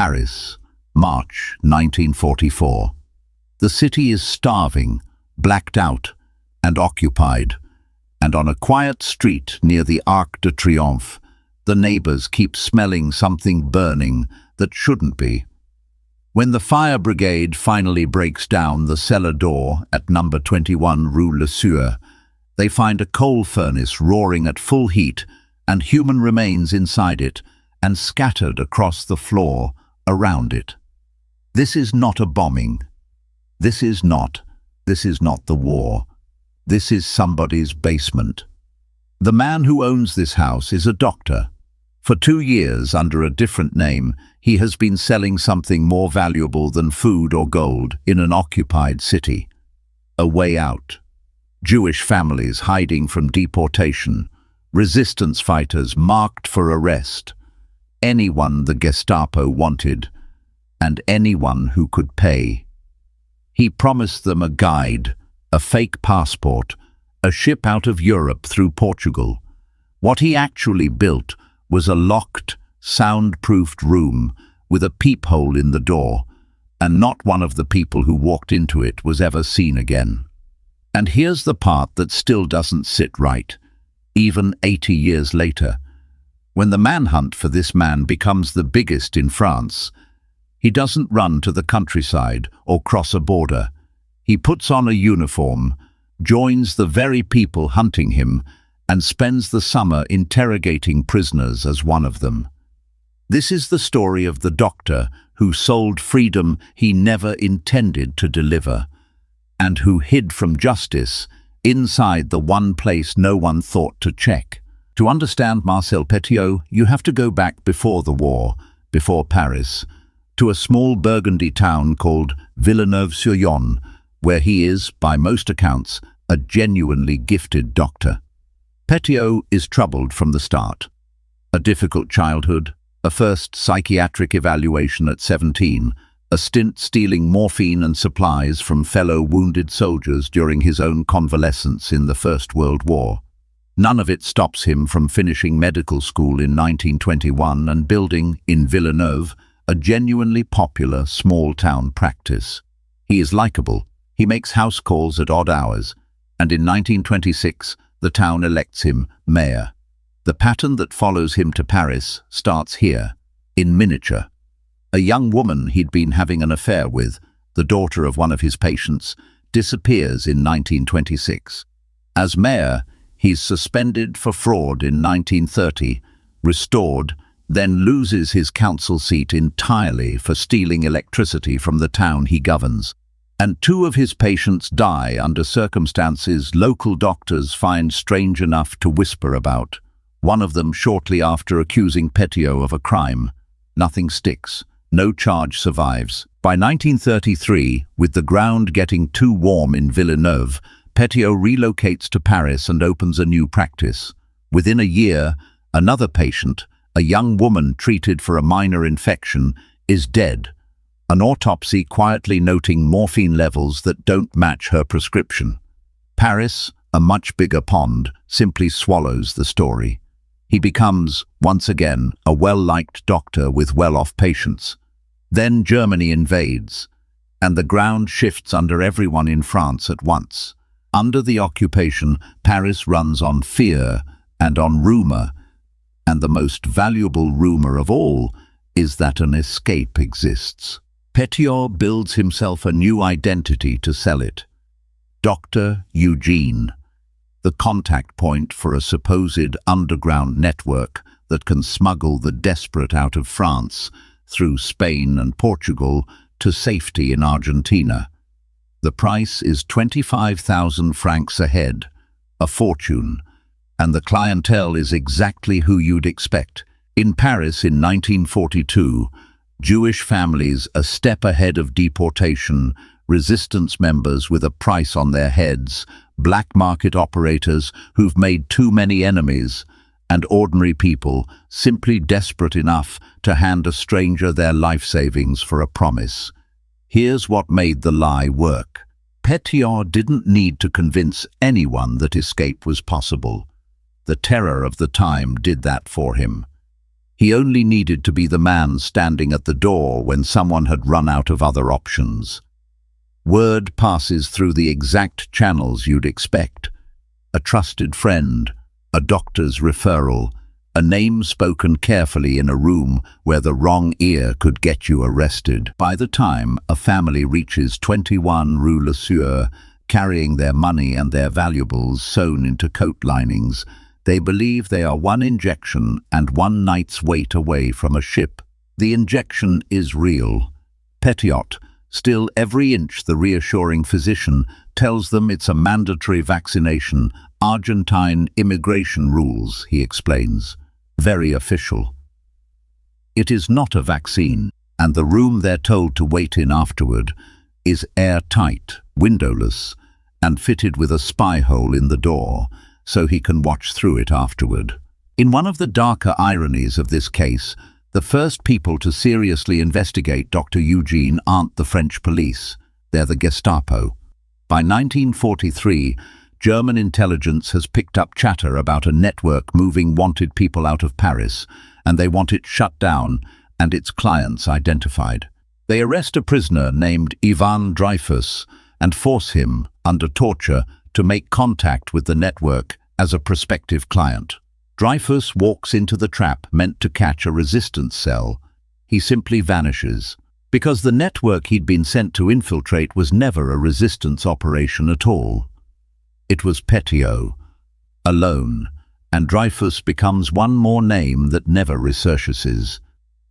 Paris, March 1944. The city is starving, blacked out, and occupied, and on a quiet street near the Arc de Triomphe, the neighbors keep smelling something burning that shouldn't be. When the fire brigade finally breaks down the cellar door at number 21 Rue Le Sueur, they find a coal furnace roaring at full heat and human remains inside it and scattered across the floor around it. This is not a bombing. This is not the war. This is somebody's basement. The man who owns this house is a doctor. For 2 years, under a different name, he has been selling something more valuable than food or gold in an occupied city. A way out. Jewish families hiding from deportation, resistance fighters marked for arrest, anyone the Gestapo wanted, and anyone who could pay. He promised them a guide, a fake passport, a ship out of Europe through Portugal. What he actually built was a locked, soundproofed room with a peephole in the door, and not one of the people who walked into it was ever seen again. And here's the part that still doesn't sit right, even 80 years later. When the manhunt for this man becomes the biggest in France, he doesn't run to the countryside or cross a border. He puts on a uniform, joins the very people hunting him, and spends the summer interrogating prisoners as one of them. This is the story of the doctor who sold freedom he never intended to deliver, and who hid from justice inside the one place no one thought to check. To understand Marcel Petiot, you have to go back before the war, before Paris, to a small Burgundy town called Villeneuve-sur-Yonne, where he is, by most accounts, a genuinely gifted doctor. Petiot is troubled from the start. A difficult childhood, a first psychiatric evaluation at 17, a stint stealing morphine and supplies from fellow wounded soldiers during his own convalescence in the First World War. None of it stops him from finishing medical school in 1921 and building, in Villeneuve, a genuinely popular small-town practice. He is likable. He makes house calls at odd hours, and in 1926, the town elects him mayor. The pattern that follows him to Paris starts here, in miniature. A young woman he'd been having an affair with, the daughter of one of his patients, disappears in 1926. As mayor, he's suspended for fraud in 1930, restored, then loses his council seat entirely for stealing electricity from the town he governs. And 2 of his patients die under circumstances local doctors find strange enough to whisper about. One of them shortly after accusing Petiot of a crime. Nothing sticks. No charge survives. By 1933, with the ground getting too warm in Villeneuve, Petiot relocates to Paris and opens a new practice. Within a year, another patient, a young woman treated for a minor infection, is dead. An autopsy quietly noting morphine levels that don't match her prescription. Paris, a much bigger pond, simply swallows the story. He becomes, once again, a well-liked doctor with well-off patients. Then Germany invades, and the ground shifts under everyone in France at once. Under the occupation, Paris runs on fear and on rumor, and the most valuable rumor of all is that an escape exists. Petiot builds himself a new identity to sell it. Dr. Eugene, the contact point for a supposed underground network that can smuggle the desperate out of France through Spain and Portugal to safety in Argentina. The price is 25,000 francs a head, a fortune, and the clientele is exactly who you'd expect. In Paris in 1942, Jewish families a step ahead of deportation, resistance members with a price on their heads, black market operators who've made too many enemies, and ordinary people simply desperate enough to hand a stranger their life savings for a promise. Here's what made the lie work. Petiot didn't need to convince anyone that escape was possible. The terror of the time did that for him. He only needed to be the man standing at the door when someone had run out of other options. Word passes through the exact channels you'd expect. A trusted friend, a doctor's referral, a name spoken carefully in a room where the wrong ear could get you arrested. By the time a family reaches 21 Rue Le Sueur, carrying their money and their valuables sewn into coat linings, they believe they are one injection and one night's wait away from a ship. The injection is real. Petiot, still every inch the reassuring physician, tells them it's a mandatory vaccination, Argentine immigration rules, he explains. Very official. It is not a vaccine, and the room they're told to wait in afterward is airtight, windowless, and fitted with a spy hole in the door, so he can watch through it afterward. In one of the darker ironies of this case, the first people to seriously investigate Dr. Eugene aren't the French police, they're the Gestapo. By 1943, German intelligence has picked up chatter about a network moving wanted people out of Paris, and they want it shut down and its clients identified. They arrest a prisoner named Ivan Dreyfus and force him, under torture, to make contact with the network as a prospective client. Dreyfus walks into the trap meant to catch a resistance cell. He simply vanishes, because the network he'd been sent to infiltrate was never a resistance operation at all. It was Petiot, alone, and Dreyfus becomes one more name that never resurfaces.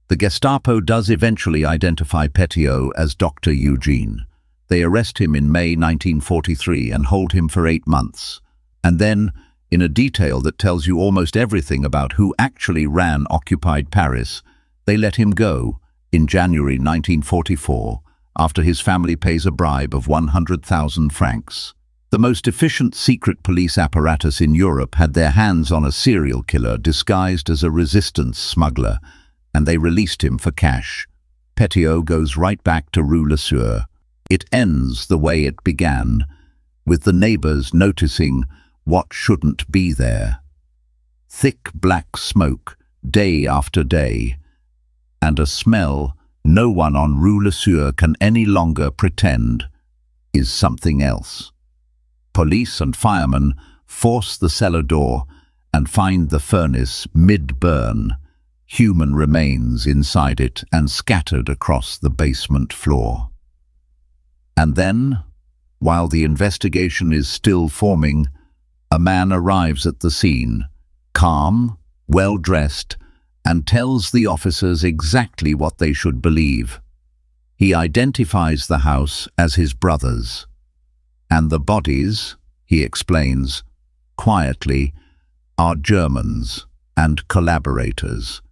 The Gestapo does eventually identify Petiot as Dr. Eugene. They arrest him in May 1943 and hold him for 8 months. And then, in a detail that tells you almost everything about who actually ran occupied Paris, they let him go in January 1944, after his family pays a bribe of 100,000 francs. The most efficient secret police apparatus in Europe had their hands on a serial killer disguised as a resistance smuggler, and they released him for cash. Petiot goes right back to Rue Le Sueur. It ends the way it began, with the neighbors noticing what shouldn't be there. Thick black smoke, day after day, and a smell no one on Rue Le Sueur can any longer pretend is something else. Police and firemen force the cellar door and find the furnace mid-burn, human remains inside it and scattered across the basement floor. And then, while the investigation is still forming, a man arrives at the scene, calm, well-dressed, and tells the officers exactly what they should believe. He identifies the house as his brother's. And the bodies, he explains, quietly, are Germans and collaborators,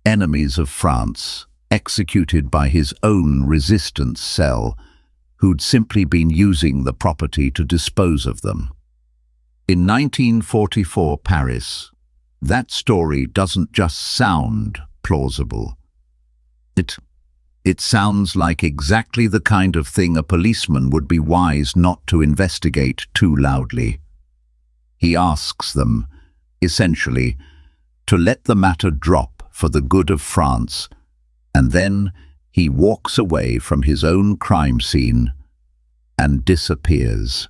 enemies of France, executed by his own resistance cell, who'd simply been using the property to dispose of them. In 1944 Paris, that story doesn't just sound plausible. It sounds like exactly the kind of thing a policeman would be wise not to investigate too loudly. He asks them, essentially, to let the matter drop for the good of France, and then he walks away from his own crime scene and disappears.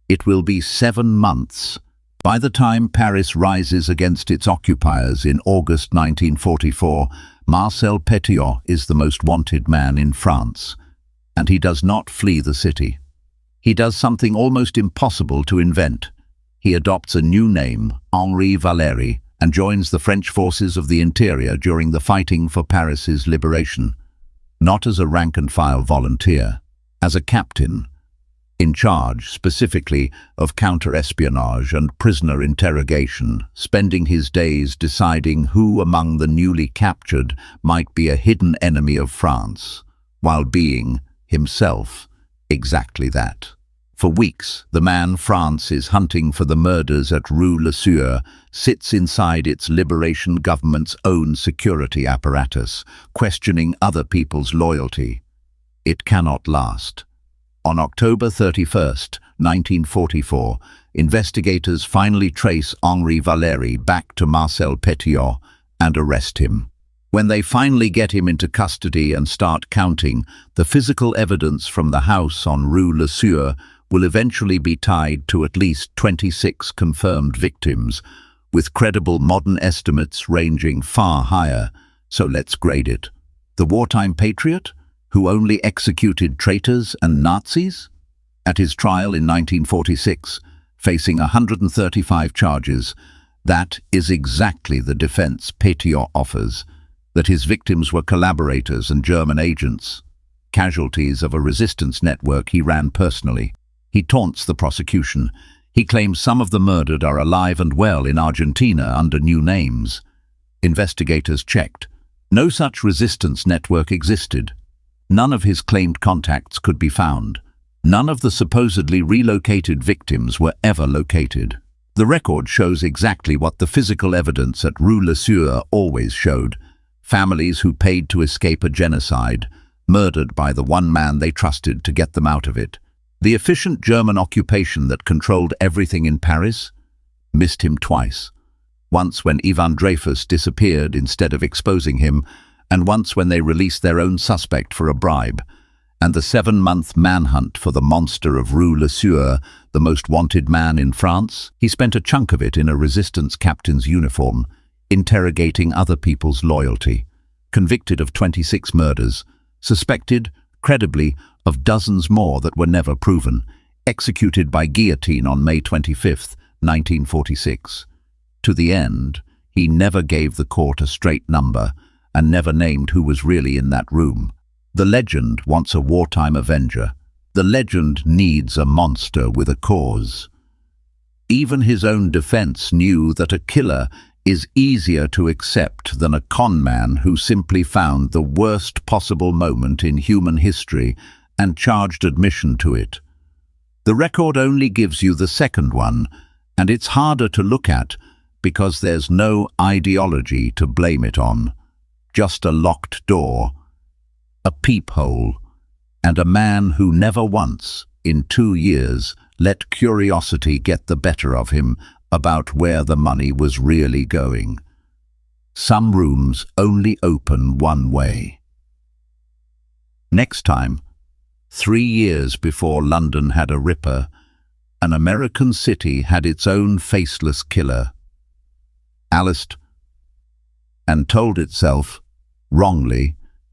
It will be 7 months by the time Paris rises against its occupiers in August 1944. Marcel Petiot is the most wanted man in France, and he does not flee the city. He does something almost impossible to invent. He adopts a new name, Henri Valéry, and joins the French forces of the interior during the fighting for Paris's liberation, not as a rank-and-file volunteer, as a captain, in charge specifically of counter-espionage and prisoner interrogation, spending his days deciding who among the newly captured might be a hidden enemy of France, while being, himself, exactly that. For weeks, the man France is hunting for the murders at Rue Le Sueur sits inside its liberation government's own security apparatus, questioning other people's loyalty. It cannot last. On October 31st, 1944, investigators finally trace Henri Valéry back to Marcel Petiot and arrest him. When they finally get him into custody and start counting, the physical evidence from the house on Rue Le Sueur will eventually be tied to at least 26 confirmed victims, with credible modern estimates ranging far higher. So let's grade it. The wartime patriot, who only executed traitors and Nazis? At his trial in 1946, facing 135 charges, that is exactly the defense Petiot offers, that his victims were collaborators and German agents, casualties of a resistance network he ran personally. He taunts the prosecution. He claims some of the murdered are alive and well in Argentina under new names. Investigators checked. No such resistance network existed. None of his claimed contacts could be found. None of the supposedly relocated victims were ever located. The record shows exactly what the physical evidence at Rue Le Sueur always showed. Families who paid to escape a genocide, murdered by the one man they trusted to get them out of it. The efficient German occupation that controlled everything in Paris missed him twice. Once when Ivan Dreyfus disappeared instead of exposing him, and once when they released their own suspect for a bribe. And the 7-month manhunt for the monster of Rue Le Sueur, the most wanted man in France, he spent a chunk of it in a resistance captain's uniform, interrogating other people's loyalty. Convicted of 26 murders, suspected, credibly, of dozens more that were never proven, executed by guillotine on May 25, 1946. To the end, he never gave the court a straight number and never named who was really in that room. The legend wants a wartime avenger. The legend needs a monster with a cause. Even his own defense knew that a killer is easier to accept than a con man who simply found the worst possible moment in human history and charged admission to it. The record only gives you the second one, and it's harder to look at because there's no ideology to blame it on. Just a locked door, a peephole, and a man who never once, in 2 years, let curiosity get the better of him about where the money was really going. Some rooms only open one way. Next time, 3 years before London had a ripper, an American city had its own faceless killer. Aliced and told itself, wrongly,